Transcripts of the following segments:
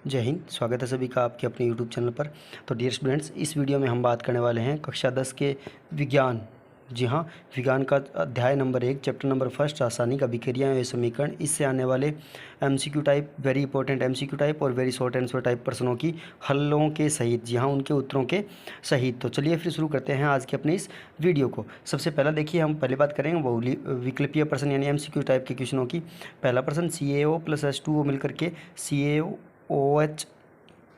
जय हिंद। स्वागत है सभी का आपके अपने यूट्यूब चैनल पर। तो डियर स्टूडेंट्स, इस वीडियो में हम बात करने वाले हैं कक्षा 10 के विज्ञान। जी हाँ, विज्ञान का अध्याय नंबर 1 चैप्टर नंबर 1 रासायनिक अभिक्रियाएं एवं समीकरण। इससे आने वाले MCQ type, very important MCQ type और वेरी शॉर्ट आंसर टाइप प्रश्नों की हलों के सहित, जी हाँ उनके उत्तरों के सहित। तो चलिए फिर शुरू करते हैं आज के अपने इस वीडियो को। सबसे पहला देखिए, हम पहले बात करेंगे वो विकल्पीय प्रश्न यानी एमसीक्यू टाइप के क्वेश्चनों की। पहला प्रश्न, CaO प्लस H2O मिलकर के CaOH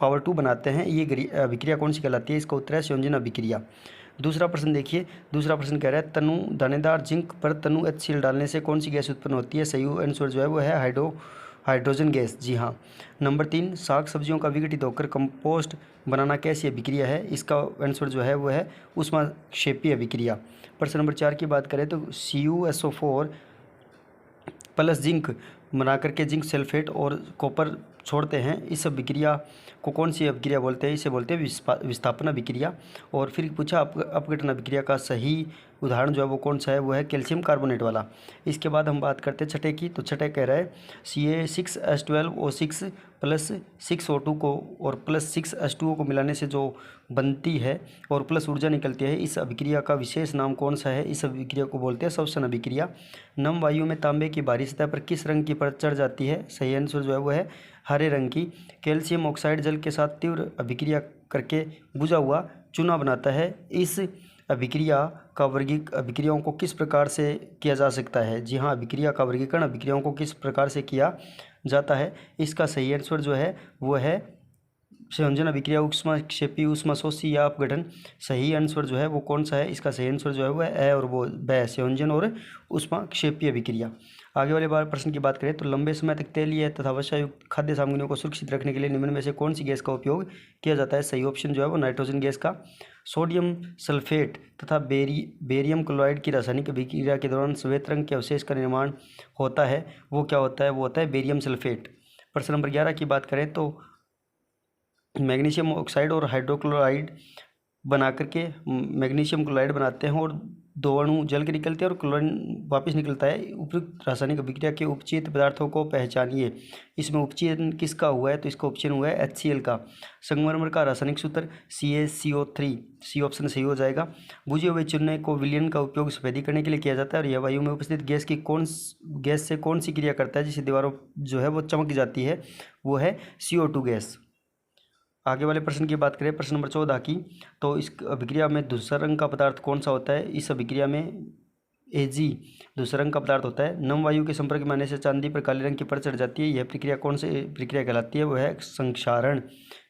पावर 2 बनाते हैं, ये अभिक्रिया कौन सी कहलाती है? इसका उत्तर है संयोजन अभिक्रिया। दूसरा प्रश्न देखिए, दूसरा प्रश्न कह रहा है तनु दानेदार जिंक पर तनु HCl डालने से कौन सी गैस उत्पन्न होती है? सही आंसर जो है वो है हाइड्रोजन गैस। जी हाँ। नंबर 3, साग सब्जियों का विघटित होकर कंपोस्ट बनाना कैसी अभिक्रिया है? इसका आंसर जो है वो है ऊष्माक्षेपी अभिक्रिया। प्रश्न नंबर 4 की बात करें तो CuSO4 प्लस जिंक बना करके जिंक सल्फेट और कॉपर छोड़ते हैं, इस अभिक्रिया को कौन सी अभिक्रिया बोलते हैं? इसे बोलते हैं विस्थापन अभिक्रिया। और फिर पूछा अपघटन अभिक्रिया का सही उदाहरण जो है वो कौन सा है? वो है कैल्शियम कार्बोनेट वाला। इसके बाद हम बात करते हैं छठे की। तो छठे कह रहा है Ca6H12O6 प्लस 6O2 को और प्लस 6H2O को मिलाने से जो बनती है और प्लस ऊर्जा निकलती है, इस अभिक्रिया का विशेष नाम कौन सा है? इस अभिक्रिया को बोलते हैं श्वसन अभिक्रिया। नम वायु में तांबे की भारी सतह पर किस रंग की परत चढ़ जाती है? सही आंसर जो है वो है हरे रंग की। कैल्शियम ऑक्साइड जल के साथ तीव्र अभिक्रिया करके बुझा हुआ चूना बनाता है, इस अभिक्रिया का अभिक्रियाओं को किस प्रकार से किया जा सकता है? जी हाँ, अभिक्रिया का वर्गीकरण अभिक्रियाओं को किस प्रकार से किया जाता है? इसका सही आंसर जो है वो है संयोजन अभिक्रिया, ऊष्माक्षेपी, ऊष्माशोषी या अपघटन। सही आंसर जो है वो कौन सा है? इसका सही आंसर जो है वो है और वो ब संयोजन और ऊष्माक्षेपी अभिक्रिया। आगे वाले बार प्रश्न की बात करें तो लंबे समय तक तेलीय तथा वसायुक्त खाद्य सामग्रियों को सुरक्षित रखने के लिए निम्न में से कौन सी गैस का उपयोग किया जाता है? सही ऑप्शन जो है वो नाइट्रोजन गैस का। सोडियम सल्फेट तथा बेरियम क्लोराइड की रासायनिक अभिक्रिया के दौरान श्वेत रंग के अवशेष का निर्माण होता है, वो क्या होता है? वो होता है बेरियम सल्फेट। प्रश्न नंबर 11 की बात करें तो मैग्नीशियम ऑक्साइड और हाइड्रोक्लोराइड बना करके मैग्नीशियम क्लोराइड बनाते हैं और दो अणु जल के निकलते हैं और क्लोरीन वापस निकलता है। उपयुक्त रासायनिक अभिक्रिया के उपचयित पदार्थों को पहचानिए। इसमें उपचयन किसका हुआ है? तो इसका उपचयन हुआ है HCl का। संगमरमर का रासायनिक सूत्र CaCO3, सी ऑप्शन सही हो जाएगा। बुझे हुए चूने को विलयन का उपयोग सफेदी करने के लिए किया जाता है और यह वायु में उपस्थित गैस से कौन सी क्रिया करता है जिससे दीवारों जो है वो चमक जाती है? वो है CO2 गैस। आगे वाले प्रश्न की बात करें, प्रश्न नंबर 14 की। तो इस अभिक्रिया में धूसर रंग का पदार्थ कौन सा होता है? इस अभिक्रिया में Ag धूसर रंग का पदार्थ होता है। नम वायु के संपर्क में आने से चांदी पर काले रंग की परत चढ़ जाती है, यह प्रक्रिया कौन सी प्रक्रिया कहलाती है? वह है संक्षारण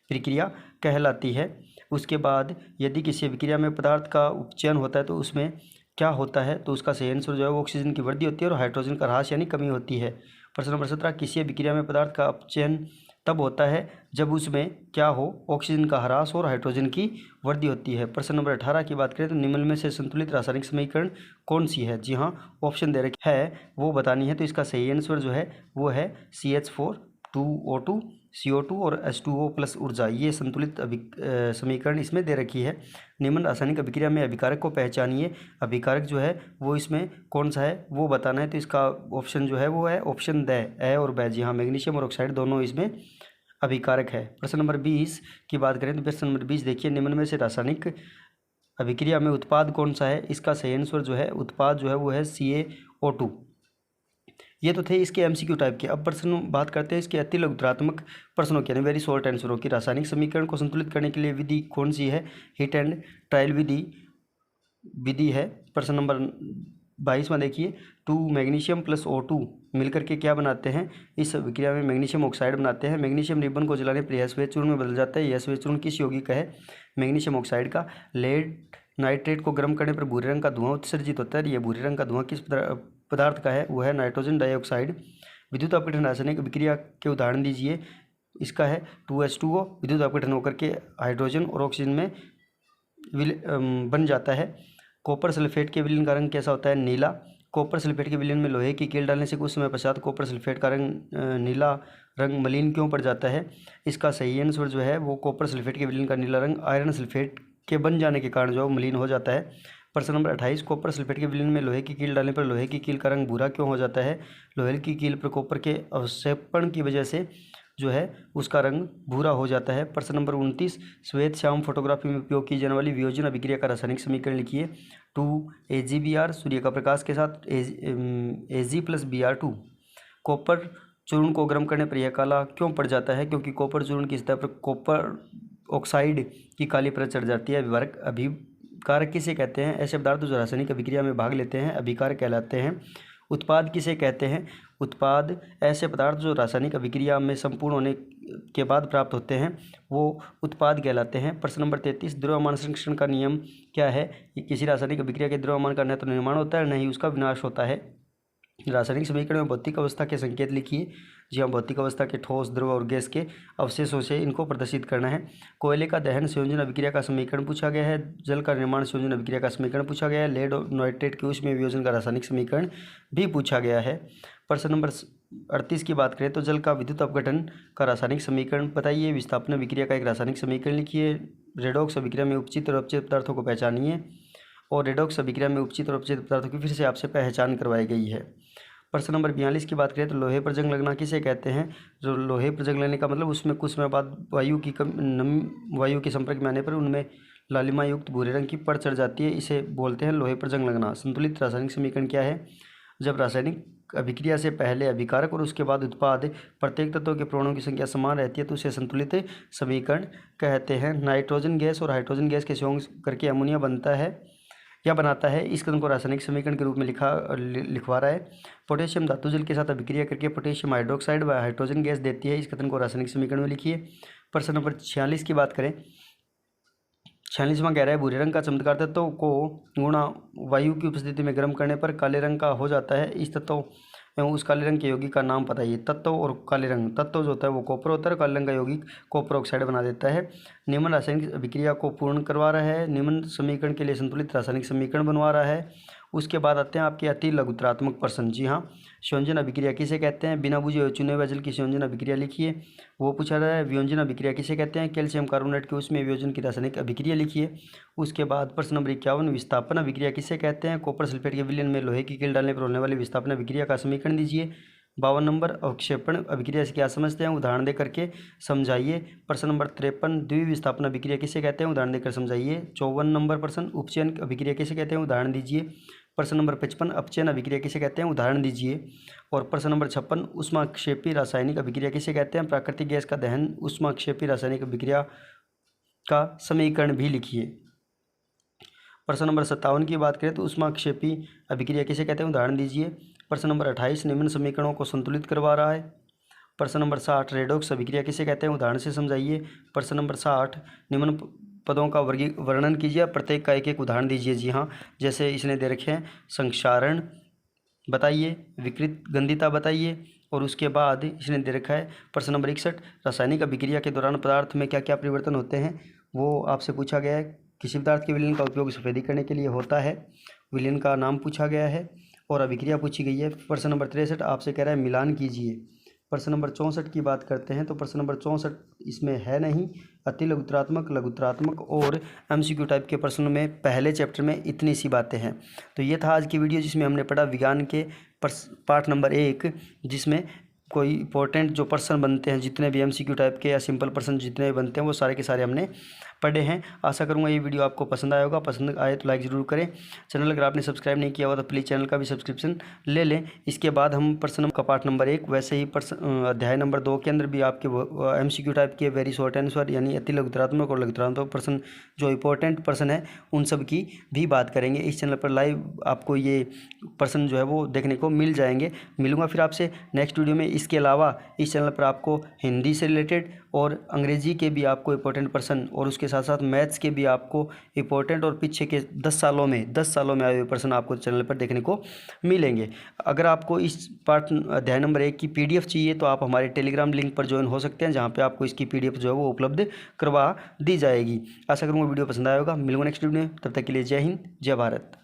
प्रक्रिया कहलाती है। उसके बाद यदि किसी अभिक्रिया में पदार्थ का उपचयन होता है तो उसमें क्या होता है? तो उसका सही आंसर जो है वो ऑक्सीजन की वृद्धि होती है और हाइड्रोजन का ह्रास यानी कमी होती है। प्रश्न नंबर 17, किसी अभिक्रिया में पदार्थ का अपचयन तब होता है जब उसमें क्या हो? ऑक्सीजन का ह्रास और हाइड्रोजन की वृद्धि होती है। प्रश्न नंबर 18 की बात करें तो निम्न में से संतुलित रासायनिक समीकरण कौन सी है? जी हाँ, ऑप्शन दे रखे है वो बतानी है। तो इसका सही आंसर जो है वो है CH4 2O2 CO2 और H2O प्लस ऊर्जा, ये संतुलित समीकरण इसमें दे रखी है। निम्न रासायनिक अभिक्रिया में अभिकारक को पहचानिए। अभिकारक जो है वो इसमें कौन सा है वो बताना है। तो इसका ऑप्शन जो है वो है ऑप्शन द ए और ब। जी हाँ, मैग्नीशियम और ऑक्साइड दोनों इसमें अभिकारक है। प्रश्न नंबर 20 की बात करें तो प्रश्न नंबर 20 देखिए, निम्न में से रासायनिक अभिक्रिया में उत्पाद कौन सा है? इसका सही आंसर जो है उत्पाद जो है वो है CaO2। ये तो थे इसके एमसीक्यू टाइप के। अब प्रश्न बात करते हैं इसके अति लघुत्तरात्मक प्रश्नों की, यानी वेरी शॉर्ट आंसरों की। रासायनिक समीकरण को संतुलित करने के लिए विधि कौन सी है? हिट एंड ट्रायल विधि है। प्रश्न नंबर 22 में देखिए, 2 मैग्नीशियम प्लस O2 मिलकर के क्या बनाते हैं? इस अभिक्रिया में मैग्नीशियम ऑक्साइड बनाते हैं। मैग्नीशियम रिबन को जलाने पर यह श्वेत चूर्ण में बदल जाता है, यह श्वेत चूर्ण किस यौगिक का है? मैग्नीशियम ऑक्साइड का। लेड नाइट्रेट को गर्म करने पर भूरे रंग का धुआं उत्सर्जित होता है, यह भूरे रंग का धुआं किस पदार्थ का है? वो है नाइट्रोजन डाइऑक्साइड। विद्युत अपघटन रासायनिक अभिक्रिया के उदाहरण दीजिए। इसका है 2H2O विद्युत अपघटन होकर के हाइड्रोजन और ऑक्सीजन में बन जाता है। कॉपर सल्फेट के विलयन का रंग कैसा होता है? नीला। कॉपर सल्फेट के विलयन में लोहे की कील डालने से कुछ समय पश्चात कॉपर सल्फेट का रंग नीला रंग मलिन क्यों पड़ जाता है? इसका सही आंसर जो है वो कॉपर सल्फेट के विलयन का नीला रंग आयरन सल्फेट के बन जाने के कारण जो है मलिन हो जाता है। प्रश्न नंबर 28, कॉपर सल्फेट के विलयन में लोहे की कील डालने पर लोहे की कील का रंग भूरा क्यों हो जाता है? लोहे की कील पर कॉपर के अवक्षेपण की वजह से जो है उसका रंग भूरा हो जाता है। प्रश्न नंबर 29, श्वेत श्याम फोटोग्राफी में उपयोग की जाने वाली वियोजन अभिक्रिया का रासायनिक समीकरण लिखिए। 2 AgBr सूर्य का प्रकाश के साथ Ag + Br2। कॉपर चूर्ण को गर्म करने पर यह काला क्यों पड़ जाता है? क्योंकि कॉपर चूर्ण की सतह पर कॉपर ऑक्साइड की काली परत चढ़ जाती है। अभिकारक किसे कहते हैं? ऐसे पदार्थ जो रासायनिक अभिक्रिया में भाग लेते हैं अभिकारक कहलाते हैं। उत्पाद किसे कहते हैं? उत्पाद ऐसे पदार्थ जो रासायनिक अभिक्रिया में संपूर्ण होने के बाद प्राप्त होते हैं वो उत्पाद कहलाते हैं। प्रश्न नंबर 33, द्रव्यमान संरक्षण का नियम क्या है? किसी रासायनिक अभिक्रिया के द्रव्यमान का न तो निर्माण होता है न ही उसका विनाश होता है। रासायनिक समीकरण में भौतिक अवस्था के संकेत लिखिए। जी हाँ, भौतिक अवस्था के ठोस, द्रव और गैस के अवशेषों से इनको प्रदर्शित करना है। कोयले का दहन संयोजन अभिक्रिया का समीकरण पूछा गया है। जल का निर्माण संयोजन अभिक्रिया का समीकरण पूछा गया है। लेड और नाइट्रेट के ऊष्मीय वियोजन का रासायनिक समीकरण भी पूछा गया है। प्रश्न नंबर 38 की बात करें तो जल का विद्युत अपघटन का रासायनिक समीकरण बताइए। विस्थापन अभिक्रिया का एक रासायनिक समीकरण लिखिए। रेडॉक्स अभिक्रिया में उपचित और अपचित पदार्थों को पहचानिए। और रेडॉक्स अभिक्रिया में उपचित और अपचित पदार्थों की फिर से आपसे पहचान करवाई गई है। प्रश्न नंबर 42 की बात करें तो लोहे पर जंग लगना किसे कहते हैं? जो लोहे पर जंग लगने का मतलब उसमें कुछ समय बाद वायु के संपर्क में आने पर उनमें लालिमा युक्त भूरे रंग की परत चढ़ जाती है, इसे बोलते हैं लोहे पर जंग लगना। संतुलित रासायनिक समीकरण क्या है? जब रासायनिक अभिक्रिया से पहले अभिकारक और उसके बाद उत्पाद प्रत्येक तत्व के प्रणों की संख्या समान रहती है तो उसे संतुलित समीकरण कहते हैं। नाइट्रोजन गैस और हाइड्रोजन गैस के संयोग करके अमोनिया बनता है या बनाता है, इस कथन को रासायनिक समीकरण के रूप में लिखवा रहा है। पोटेशियम धातु जल के साथ अभिक्रिया करके पोटेशियम हाइड्रोक्साइड व हाइड्रोजन गैस देती है, इस कथन को रासायनिक समीकरण में लिखिए। प्रश्न नंबर 46 की बात करें, 46वां कह रहा है भूरे रंग का चमत्कार तत्व को गुणा वायु की उपस्थिति में गर्म करने पर काले रंग का हो जाता है। इस तत्व एवं उस काले रंग के यौगिक का नाम बताइए। तत्व और काले रंग, तत्व जो होता है वो कॉपर होता है, काले रंग का यौगिक कॉपर ऑक्साइड बना देता है। निम्न रासायनिक अभिक्रिया को पूर्ण करवा रहा है। निम्न समीकरण के लिए संतुलित रासायनिक समीकरण बनवा रहा है। उसके बाद आते हैं आपके अति लघुतरात्मक प्रश्न। जी हाँ, संयोजन अभिक्रिया किसे कहते हैं? बिना बुझे हुए चुने हुए जल की संयोजन अभिक्रिया लिखिए, वो पूछा रहा है। वियोजन अभिक्रिया किसे कहते हैं? कैल्शियम कार्बोनेट के उसमें वियोजन की रासायनिक अभिक्रिया लिखिए। उसके बाद प्रश्न नंबर 51, विस्थापन अभिक्रिया किसे कहते हैं? कॉपर सल्फेट के विलयन में लोहे की कील डालने पर होने वाली विस्थापन अभिक्रिया का समीकरण दीजिए। 52 नंबर, अवक्षेपण अभिक्रिया से क्या समझते हैं? उदाहरण दे करके समझाइए। प्रश्न नंबर 53, द्विविस्थापन अभिक्रिया किसे कहते हैं? उदाहरण देकर समझाइए। 54 नंबर प्रश्न, उपचयन अभिक्रिया किसे कहते हैं? उदाहरण दीजिए। प्रश्न नंबर 55, अपचयन अभिक्रिया किसे कहते हैं? उदाहरण दीजिए। और प्रश्न नंबर 56, ऊष्माक्षेपी रासायनिक अभिक्रिया किसे कहते हैं? प्राकृतिक गैस का दहन ऊष्माक्षेपी रासायनिक अभिक्रिया का समीकरण भी लिखिए। प्रश्न नंबर 57 की बात करें तो ऊष्माक्षेपी अभिक्रिया किसे कहते हैं? उदाहरण दीजिए। प्रश्न नंबर 28, निम्न समीकरणों को संतुलित करवा रहा है। प्रश्न नंबर 60, रेडॉक्स अभिक्रिया किसे कहते हैं? उदाहरण से समझाइए। प्रश्न नंबर 60, निम्न पदों का वर्णन कीजिए, प्रत्येक का एक एक उदाहरण दीजिए। जी हाँ, जैसे इसने दे रखे हैं, संक्षारण बताइए, विकृत गंधिता बताइए, और उसके बाद इसने दे रखा है प्रश्न नंबर 61, रासायनिक अभिक्रिया के दौरान पदार्थ में क्या क्या परिवर्तन होते हैं, वो आपसे पूछा गया है। किसी पदार्थ के विलयन का उपयोग सफेदी करने के लिए होता है, विलयन का नाम पूछा गया है और अभिक्रिया पूछी गई है। प्रश्न नंबर 63 आपसे कह रहा है मिलान कीजिए। प्रश्न नंबर 64 की बात करते हैं तो प्रश्न नंबर 64 इसमें है नहीं। अति लघुतरात्मक, लघुतरात्मक और MCQ टाइप के प्रश्नों में पहले चैप्टर में इतनी सी बातें हैं। तो ये था आज की वीडियो जिसमें हमने पढ़ा विज्ञान के पार्ट नंबर 1, जिसमें कोई इंपॉर्टेंट जो प्रश्न बनते हैं, जितने भी MCQ टाइप के या सिंपल प्रश्न जितने भी बनते हैं वो सारे के सारे हमने पढ़े हैं। आशा करूंगा ये वीडियो आपको पसंद आया होगा। पसंद आए तो लाइक ज़रूर करें। चैनल अगर आपने सब्सक्राइब नहीं किया हुआ तो प्लीज़ चैनल का भी सब्सक्रिप्शन ले लें। इसके बाद हम प्रश्न का पार्ट नंबर 1 वैसे ही अध्याय नंबर 2 के अंदर भी आपके MCQ टाइप के वेरी शॉर्ट आंसर यानी अति लघुतरात्मक और लघुतरात्मक प्रश्न जो इंपॉर्टेंट प्रश्न है उन सब की भी बात करेंगे। इस चैनल पर लाइव आपको ये प्रश्न जो है वो देखने को मिल जाएंगे। मिलूंगा फिर आपसे नेक्स्ट वीडियो में। इसके अलावा इस चैनल पर आपको हिंदी से रिलेटेड और अंग्रेजी के भी आपको इंपॉर्टेंट प्रश्न और उसके साथ साथ मैथ्स के भी आपको इंपॉर्टेंट और पीछे के 10 सालों में आए हुए प्रश्न आपको चैनल पर देखने को मिलेंगे। अगर आपको इस पार्ट अध्याय नंबर 1 की PDF चाहिए तो आप हमारे टेलीग्राम लिंक पर ज्वाइन हो सकते हैं, जहां पे आपको इसकी PDF जो है वो उपलब्ध करवा दी जाएगी। आशा करूँगा वीडियो पसंद आया होगा। मिलूंगा नेक्स्ट वीडियो में, तब तक के लिए जय हिंद, जय भारत।